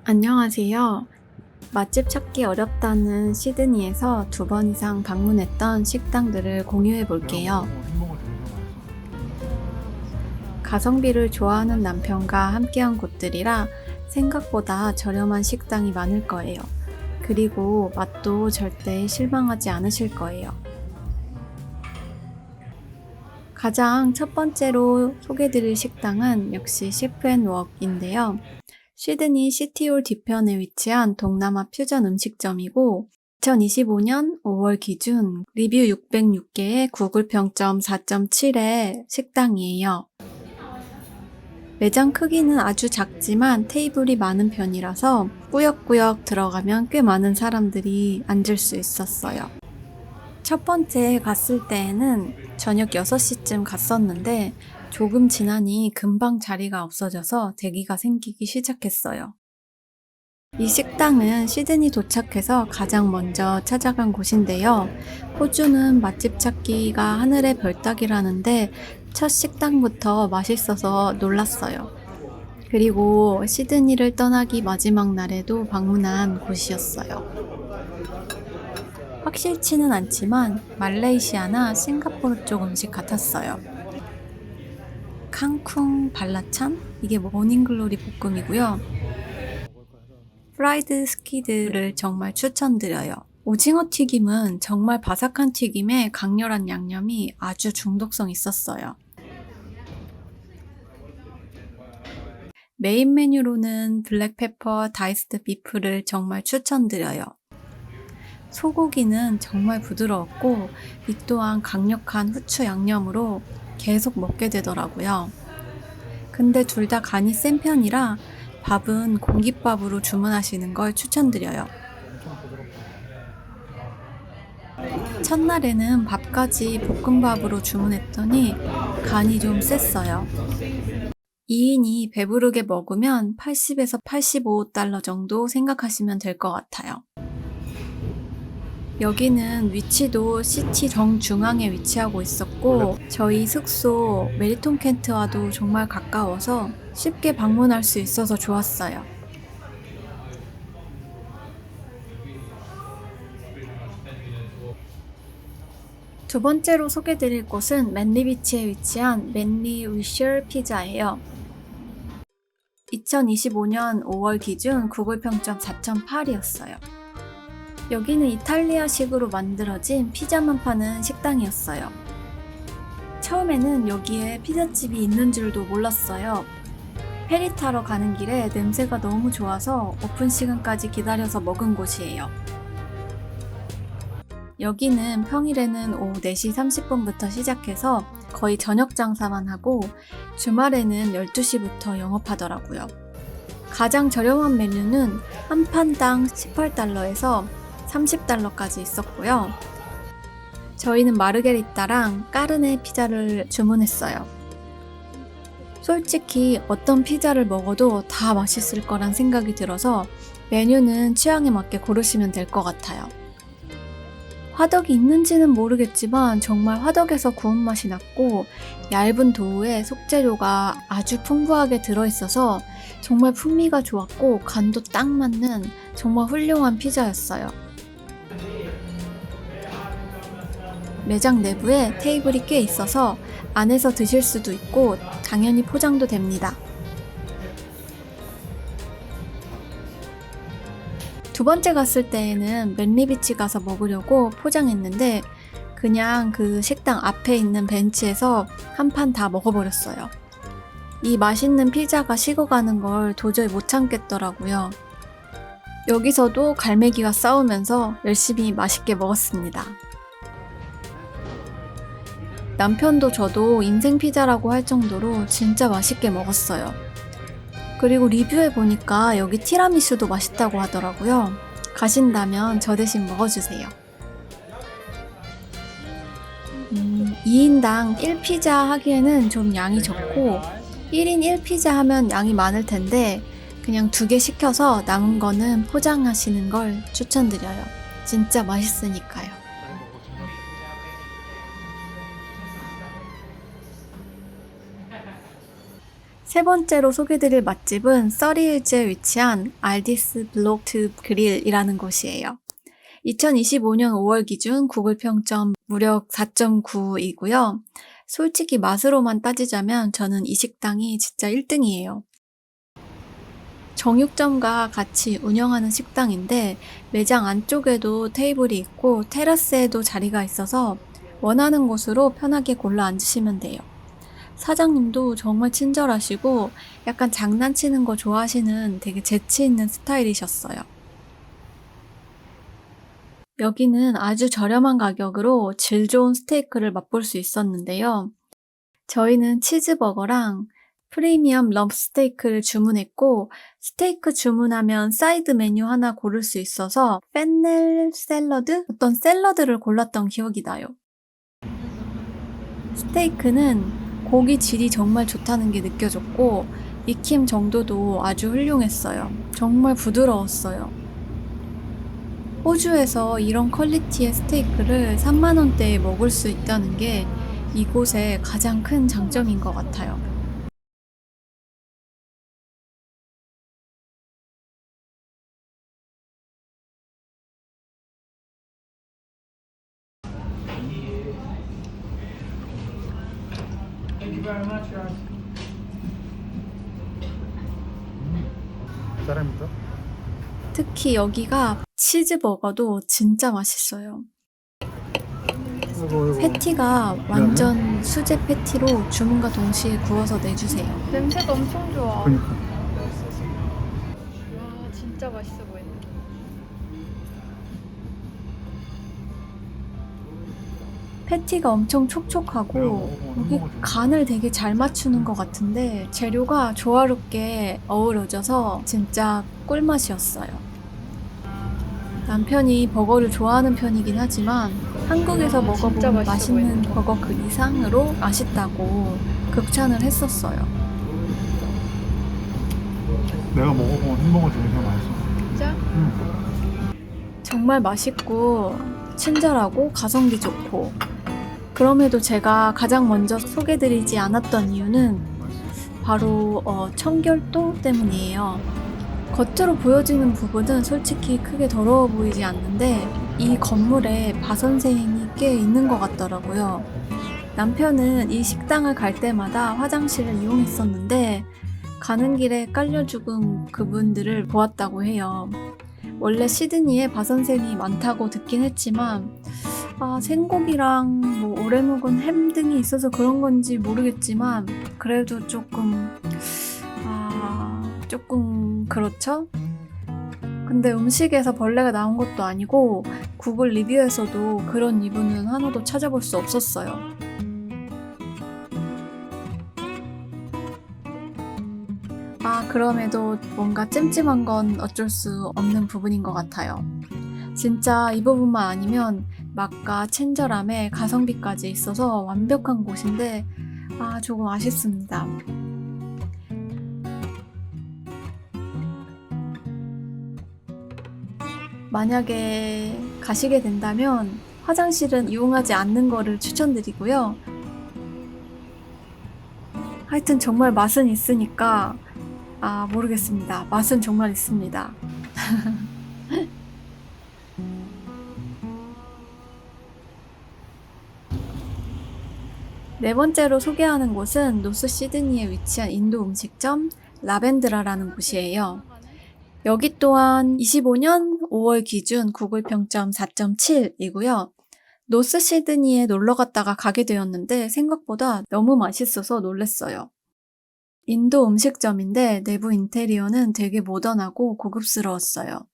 안녕하세요. 맛집 찾기 어렵다는 시드니에서 2번 이상 방문했던 식당들을 공유해 볼게요. 가성비를 좋아하는 남편과 함께한 곳들이라 생각보다 저렴한 식당이 많을 거예요. 그리고 맛도 절대 실망하지 않으실 거예요. 가장 첫 번째로 소개드릴 식당은 역시 셰프앤웍인데요. 시드니 시티홀 뒤편에 위치한 동남아 퓨전 음식점이고 2025년 5월 기준 리뷰 606개에 구글 평점 4.7의 식당이에요. 매장 크기는 아주 작지만 테이블이 많은 편이라서 꾸역꾸역 들어가면 꽤 많은 사람들이 앉을 수 있었어요. 첫 번째 갔을 때에는 저녁 6시쯤 갔었는데 조금 지나니 금방 자리가 없어져서 대기가 생기기 시작했어요. 이 식당은 시드니 도착해서 가장 먼저 찾아간 곳인데요. 호주는 맛집 찾기가 하늘의 별 따기라는데 첫 식당부터 맛있어서 놀랐어요. 그리고 시드니를 떠나기 마지막 날에도 방문한 곳이었어요. 확실치는 않지만 말레이시아나 싱가포르 쪽 음식 같았어요. 캉쿵 발라찬? 이게 모닝글로리 볶음이고요. 프라이드 스퀴드를 정말 추천드려요. 오징어 튀김은 정말 바삭한 튀김에 강렬한 양념이 아주 중독성 있었어요. 메인 메뉴로는 블랙페퍼 다이스드 비프를 정말 추천드려요. 소고기는 정말 부드러웠고 이 또한 강력한 후추 양념으로 계속 먹게 되더라고요. 근데 둘 다 간이 센 편이라 밥은 공깃밥으로 주문하시는 걸 추천드려요. 첫날에는 밥까지 볶음밥으로 주문했더니 간이 좀 셌어요. 2인이 배부르게 먹으면 80에서 85달러 정도 생각하시면 될 것 같아요. 여기는 위치도 시티 정중앙에 위치하고 있었고 저희 숙소 멜리톤 켄트와도 정말 가까워서 쉽게 방문할 수 있어서 좋았어요. 두 번째로 소개드릴 곳은 맨리 비치에 위치한 맨리 위셔 피자예요. 2025년 5월 기준 구글 평점 4.8이었어요. 여기는 이탈리아식으로 만들어진 피자만 파는 식당이었어요. 처음에는 여기에 피자집이 있는 줄도 몰랐어요. 페리 타러 가는 길에 냄새가 너무 좋아서 오픈 시간까지 기다려서 먹은 곳이에요. 여기는 평일에는 오후 4시 30분부터 시작해서 거의 저녁 장사만 하고 주말에는 12시부터 영업하더라고요. 가장 저렴한 메뉴는 한 판당 18달러에서 30달러까지 있었고요. 저희는 마르게리따랑 까르네 피자를 주문했어요. 솔직히 어떤 피자를 먹어도 다 맛있을 거란 생각이 들어서 메뉴는 취향에 맞게 고르시면 될 것 같아요. 화덕이 있는지는 모르겠지만 정말 화덕에서 구운 맛이 났고 얇은 도우에 속재료가 아주 풍부하게 들어있어서 정말 풍미가 좋았고 간도 딱 맞는 정말 훌륭한 피자였어요. 매장 내부에 테이블이 꽤 있어서 안에서 드실 수도 있고 당연히 포장도 됩니다. 두 번째 갔을 때에는 맨리비치 가서 먹으려고 포장했는데 그냥 그 식당 앞에 있는 벤치에서 한 판 다 먹어버렸어요. 이 맛있는 피자가 식어가는 걸 도저히 못 참겠더라고요. 여기서도 갈매기와 싸우면서 열심히 맛있게 먹었습니다. 남편도 저도 인생 피자라고 할 정도로 진짜 맛있게 먹었어요. 그리고 리뷰에 보니까 여기 티라미수도 맛있다고 하더라고요. 가신다면 저 대신 먹어주세요. 2인당 1피자 하기에는 좀 양이 적고 1인 1피자 하면 양이 많을 텐데 그냥 2개 시켜서 남은 거는 포장하시는 걸 추천드려요. 진짜 맛있으니까요. 세 번째로 소개드릴 맛집은 서리힐즈에 위치한 알디스 블록트 그릴이라는 곳이에요. 2025년 5월 기준 구글 평점 무려 4.9이고요. 솔직히 맛으로만 따지자면 저는 이 식당이 진짜 1등이에요. 정육점과 같이 운영하는 식당인데 매장 안쪽에도 테이블이 있고 테라스에도 자리가 있어서 원하는 곳으로 편하게 골라 앉으시면 돼요. 사장님도 정말 친절하시고 약간 장난치는 거 좋아하시는 되게 재치 있는 스타일이셨어요. 여기는 아주 저렴한 가격으로 질 좋은 스테이크를 맛볼 수 있었는데요. 저희는 치즈버거랑 프리미엄 럼프 스테이크를 주문했고 스테이크 주문하면 사이드 메뉴 하나 고를 수 있어서 페넬 샐러드? 어떤 샐러드를 골랐던 기억이 나요. 스테이크는 고기 질이 정말 좋다는 게 느껴졌고 익힘 정도도 아주 훌륭했어요. 정말 부드러웠어요. 호주에서 이런 퀄리티의 스테이크를 3만 원대에 먹을 수 있다는 게 이곳의 가장 큰 장점인 것 같아요. 사람이다? 특히 여기가 치즈버거도 진짜 맛있어요. 패티가 완전 수제 패티로 주문과 동시에 구워서 내주세요. 냄새가 엄청 좋아. 그러니까. 와, 진짜 맛있어 보인다. 패티가 엄청 촉촉하고 여기 간을 되게 잘 맞추는 것 같은데 재료가 조화롭게 어우러져서 진짜 꿀맛이었어요. 남편이 버거를 좋아하는 편이긴 하지만 한국에서 진짜 먹어본 맛있어 맛있는 보인다. 버거 그 이상으로 맛있다고 극찬을 했었어요. 내가 먹어본 햄버거 중에 제일 맛있어. 진짜? 정말 맛있고 친절하고 가성비 좋고 그럼에도 제가 가장 먼저 소개드리지 않았던 이유는 바로 청결도 때문이에요. 겉으로 보여지는 부분은 솔직히 크게 더러워 보이지 않는데 이 건물에 바선생이 꽤 있는 것 같더라고요. 남편은 이 식당을 갈 때마다 화장실을 이용했었는데 가는 길에 깔려 죽은 그분들을 보았다고 해요. 원래 시드니에 바선생이 많다고 듣긴 했지만 생고기랑 뭐 오래 묵은 햄 등이 있어서 그런 건지 모르겠지만 그래도 조금 그렇죠? 근데 음식에서 벌레가 나온 것도 아니고 구글 리뷰에서도 그런 이유는 하나도 찾아볼 수 없었어요. 그럼에도 뭔가 찜찜한 건 어쩔 수 없는 부분인 것 같아요. 진짜 이 부분만 아니면 맛과 친절함에 가성비까지 있어서 완벽한 곳인데 조금 아쉽습니다. 만약에 가시게 된다면 화장실은 이용하지 않는 거를 추천드리고요. 하여튼 정말 맛은 있으니까 모르겠습니다. 맛은 정말 있습니다. 네 번째로 소개하는 곳은 노스 시드니에 위치한 인도 음식점 라벤드라라는 곳이에요. 여기 또한 25년 5월 기준 구글 평점 4.7이고요. 노스 시드니에 놀러 갔다가 가게 되었는데 생각보다 너무 맛있어서 놀랬어요. 인도 음식점인데 내부 인테리어는 되게 모던하고 고급스러웠어요.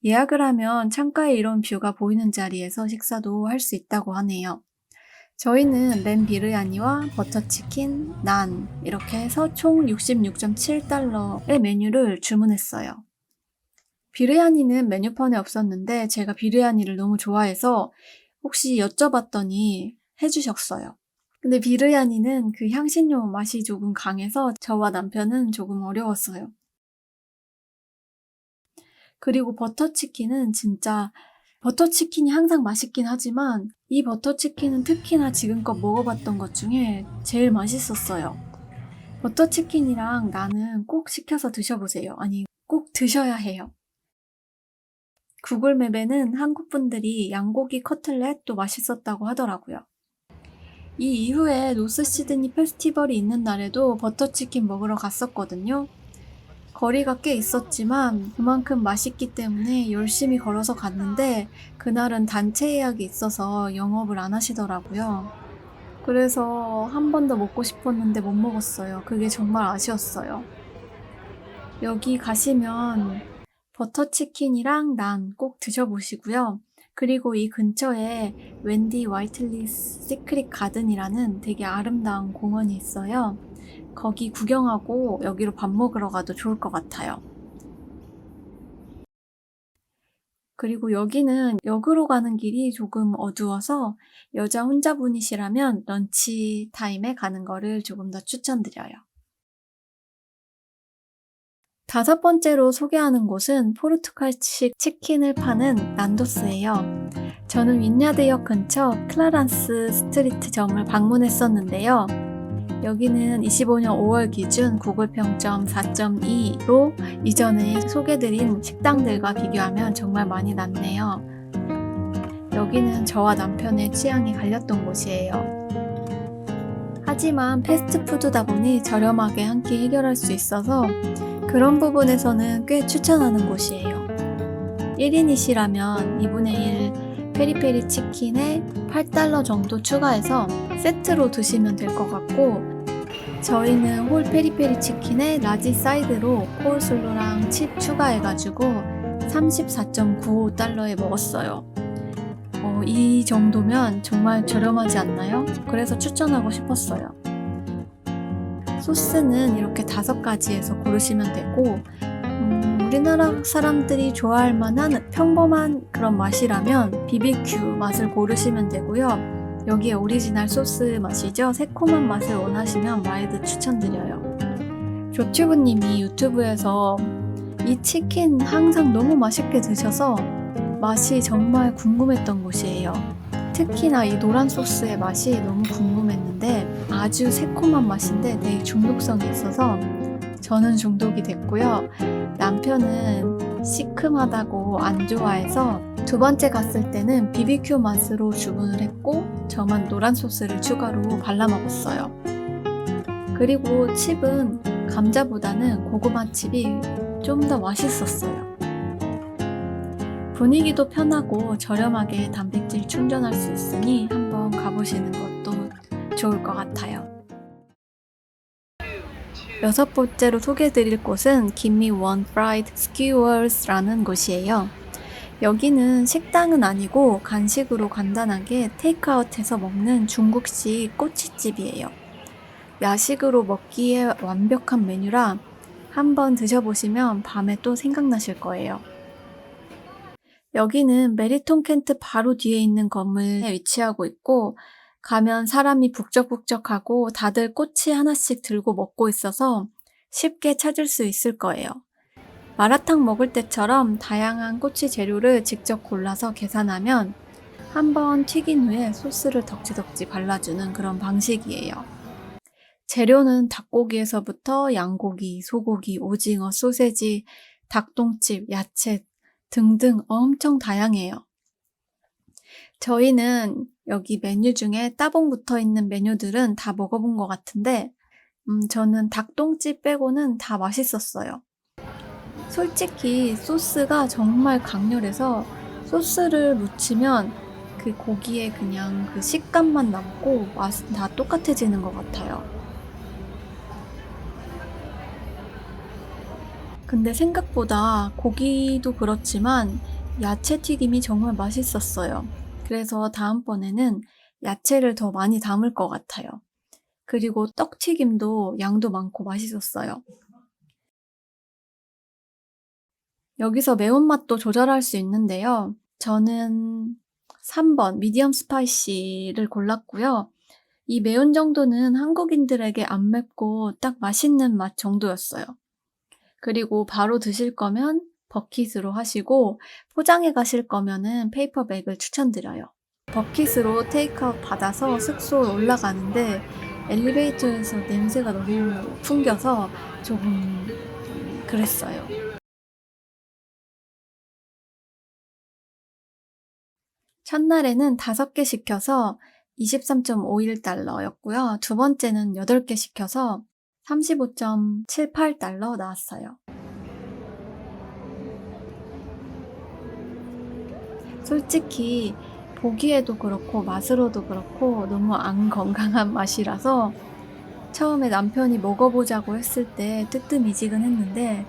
예약을 하면 창가에 이런 뷰가 보이는 자리에서 식사도 할 수 있다고 하네요. 저희는 램 비르야니와 버터치킨, 난 이렇게 해서 총 66.7달러의 메뉴를 주문했어요. 비르야니는 메뉴판에 없었는데 제가 비르야니를 너무 좋아해서 혹시 여쭤봤더니 해주셨어요. 근데 비르야니는 그 향신료 맛이 조금 강해서 저와 남편은 조금 어려웠어요. 그리고 버터치킨은 진짜 버터치킨이 항상 맛있긴 하지만 이 버터치킨은 특히나 지금껏 먹어봤던 것 중에 제일 맛있었어요. 버터치킨이랑 나는 꼭 시켜서 드셔보세요. 아니, 꼭 드셔야 해요. 구글맵에는 한국 분들이 양고기 커틀렛도 맛있었다고 하더라고요. 이 이후에 노스 시드니 페스티벌이 있는 날에도 버터치킨 먹으러 갔었거든요. 거리가 꽤 있었지만 그만큼 맛있기 때문에 열심히 걸어서 갔는데 그날은 단체 예약이 있어서 영업을 안 하시더라고요. 그래서 한 번 더 먹고 싶었는데 못 먹었어요. 그게 정말 아쉬웠어요. 여기 가시면 버터치킨이랑 난 꼭 드셔보시고요. 그리고 이 근처에 웬디 화이틀리스 시크릿 가든이라는 되게 아름다운 공원이 있어요. 거기 구경하고 여기로 밥 먹으러 가도 좋을 것 같아요. 그리고 여기는 역으로 가는 길이 조금 어두워서 여자 혼자분이시라면 런치 타임에 가는 거를 조금 더 추천드려요. 5번째로 소개하는 곳은 포르투갈식 치킨을 파는 난도스예요. 저는 윈야드역 근처 클라란스 스트리트 점을 방문했었는데요. 여기는 25년 5월 기준 구글 평점 4.2로 이전에 소개드린 식당들과 비교하면 정말 많이 낮네요. 여기는 저와 남편의 취향이 갈렸던 곳이에요. 하지만 패스트푸드다 보니 저렴하게 한 끼 해결할 수 있어서 그런 부분에서는 꽤 추천하는 곳이에요. 1인이시라면 2분의 1 페리페리 치킨에 $8 정도 추가해서 세트로 드시면 될 것 같고 저희는 홀 페리페리 치킨에 라지 사이드로 코울슬로랑 칩 추가해가지고 $34.95에 먹었어요. 이 정도면 정말 저렴하지 않나요? 그래서 추천하고 싶었어요. 소스는 이렇게 5가지에서 고르시면 되고 우리나라 사람들이 좋아할 만한 평범한 그런 맛이라면 BBQ 맛을 고르시면 되고요. 여기에 오리지널 소스 맛이죠. 새콤한 맛을 원하시면 마일드 추천드려요. 조튜브님이 유튜브에서 이 치킨 항상 너무 맛있게 드셔서 맛이 정말 궁금했던 곳이에요. 특히나 이 노란 소스의 맛이 너무 궁금했는데 아주 새콤한 맛인데 되게 중독성이 있어서 저는 중독이 됐고요. 남편은 시큼하다고 안 좋아해서 2번째 갔을 때는 BBQ 맛으로 주문을 했고 저만 노란 소스를 추가로 발라 먹었어요. 그리고 칩은 감자보다는 고구마 칩이 좀 더 맛있었어요. 분위기도 편하고 저렴하게 단백질 충전할 수 있으니 한번 가보시는 것도 좋을 것 같아요. 6번째로 소개해드릴 곳은 Gimme One Fried Skewers라는 곳이에요. 여기는 식당은 아니고 간식으로 간단하게 테이크아웃해서 먹는 중국식 꼬치집이에요. 야식으로 먹기에 완벽한 메뉴라 한번 드셔보시면 밤에 또 생각나실 거예요. 여기는 메리톤 켄트 바로 뒤에 있는 건물에 위치하고 있고 가면 사람이 북적북적하고 다들 꼬치 하나씩 들고 먹고 있어서 쉽게 찾을 수 있을 거예요. 마라탕 먹을 때처럼 다양한 꼬치 재료를 직접 골라서 계산하면 한번 튀긴 후에 소스를 덕지덕지 발라주는 그런 방식이에요. 재료는 닭고기에서부터 양고기, 소고기, 오징어, 소세지, 닭똥집, 야채 등등 엄청 다양해요. 저희는 여기 메뉴 중에 따봉 붙어 있는 메뉴들은 다 먹어본 것 같은데 저는 닭똥집 빼고는 다 맛있었어요. 솔직히 소스가 정말 강렬해서 소스를 묻히면 그 고기에 그냥 그 식감만 남고 맛은 다 똑같아지는 것 같아요. 근데 생각보다 고기도 그렇지만 야채 튀김이 정말 맛있었어요. 그래서 다음번에는 야채를 더 많이 담을 것 같아요. 그리고 떡튀김도 양도 많고 맛있었어요. 여기서 매운맛도 조절할 수 있는데요. 저는 3번 미디엄 스파이시를 골랐고요. 이 매운 정도는 한국인들에게 안 맵고 딱 맛있는 맛 정도였어요. 그리고 바로 드실 거면 버킷으로 하시고 포장해 가실 거면은 페이퍼백을 추천드려요. 버킷으로 테이크아웃 받아서 숙소에 올라가는데 엘리베이터에서 냄새가 너무 풍겨서 조금 그랬어요. 첫날에는 5개 시켜서 23.51달러였고요. 두 번째는 8개 시켜서 35.78달러 나왔어요. 솔직히 보기에도 그렇고 맛으로도 그렇고 너무 안 건강한 맛이라서 처음에 남편이 먹어보자고 했을 때 뜨뜻미지근했는데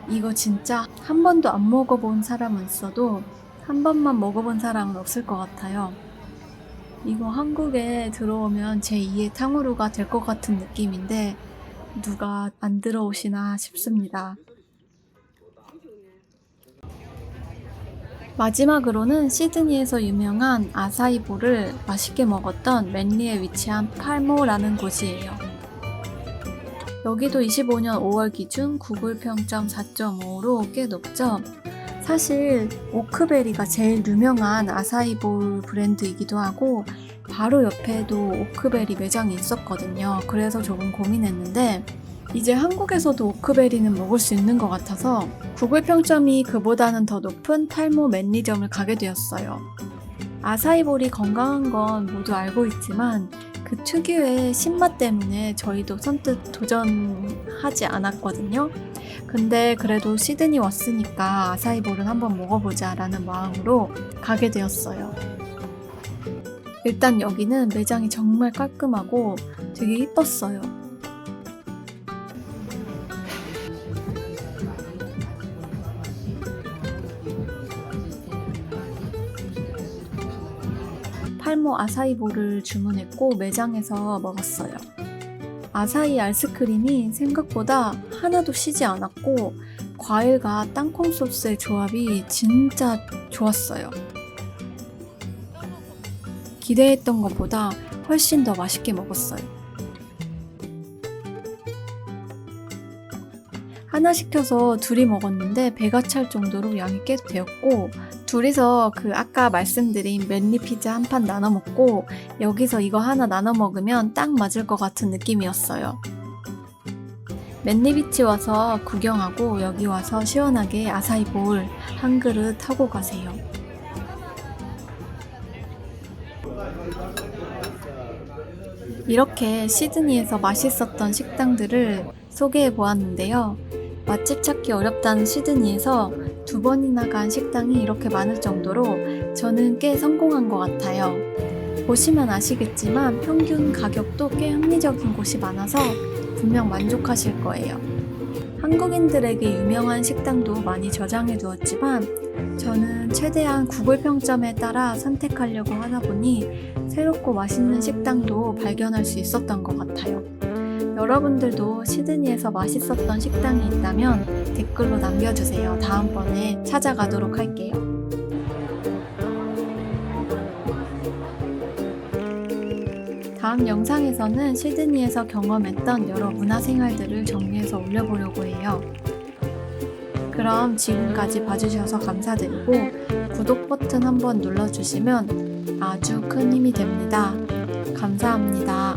이거 진짜 한 번도 안 먹어본 사람은 있어도 한 번만 먹어본 사람은 없을 것 같아요. 이거 한국에 들어오면 제2의 탕후루가 될 것 같은 느낌인데 누가 안 들어오시나 싶습니다. 마지막으로는 시드니에서 유명한 아사이볼을 맛있게 먹었던 맨리에 위치한 팔모라는 곳이에요. 여기도 25년 5월 기준 구글 평점 4.5로 꽤 높죠. 사실 오크베리가 제일 유명한 아사이볼 브랜드이기도 하고 바로 옆에도 오크베리 매장이 있었거든요. 그래서 조금 고민했는데 이제 한국에서도 오크베리는 먹을 수 있는 것 같아서 구글 평점이 그보다는 더 높은 탈모 맨리점을 가게 되었어요. 아사이볼이 건강한 건 모두 알고 있지만 그 특유의 신맛 때문에 저희도 선뜻 도전하지 않았거든요. 근데 그래도 시드니 왔으니까 아사이볼은 한번 먹어보자 라는 마음으로 가게 되었어요. 일단 여기는 매장이 정말 깔끔하고 되게 이뻤어요. 팔모 아사이볼을 주문했고 매장에서 먹었어요. 아사이 아이스크림이 생각보다 하나도 시지 않았고 과일과 땅콩 소스의 조합이 진짜 좋았어요. 기대했던 것보다 훨씬 더 맛있게 먹었어요. 하나 시켜서 둘이 먹었는데 배가 찰 정도로 양이 꽤 되었고 둘이서 그 아까 말씀드린 맨리 피자 한 판 나눠 먹고 여기서 이거 하나 나눠 먹으면 딱 맞을 것 같은 느낌이었어요. 맨리비치 와서 구경하고 여기 와서 시원하게 아사이볼 한 그릇 하고 가세요. 이렇게 시드니에서 맛있었던 식당들을 소개해 보았는데요. 맛집 찾기 어렵다는 시드니에서 2번이나 간 식당이 이렇게 많을 정도로 저는 꽤 성공한 것 같아요. 보시면 아시겠지만 평균 가격도 꽤 합리적인 곳이 많아서 분명 만족하실 거예요. 한국인들에게 유명한 식당도 많이 저장해 두었지만 저는 최대한 구글 평점에 따라 선택하려고 하다 보니 새롭고 맛있는 식당도 발견할 수 있었던 것 같아요. 여러분들도 시드니에서 맛있었던 식당이 있다면 댓글로 남겨주세요. 다음번에 찾아가도록 할게요. 다음 영상에서는 시드니에서 경험했던 여러 문화생활들을 정리해서 올려보려고 해요. 그럼 지금까지 봐주셔서 감사드리고 구독 버튼 한번 눌러주시면 아주 큰 힘이 됩니다. 감사합니다.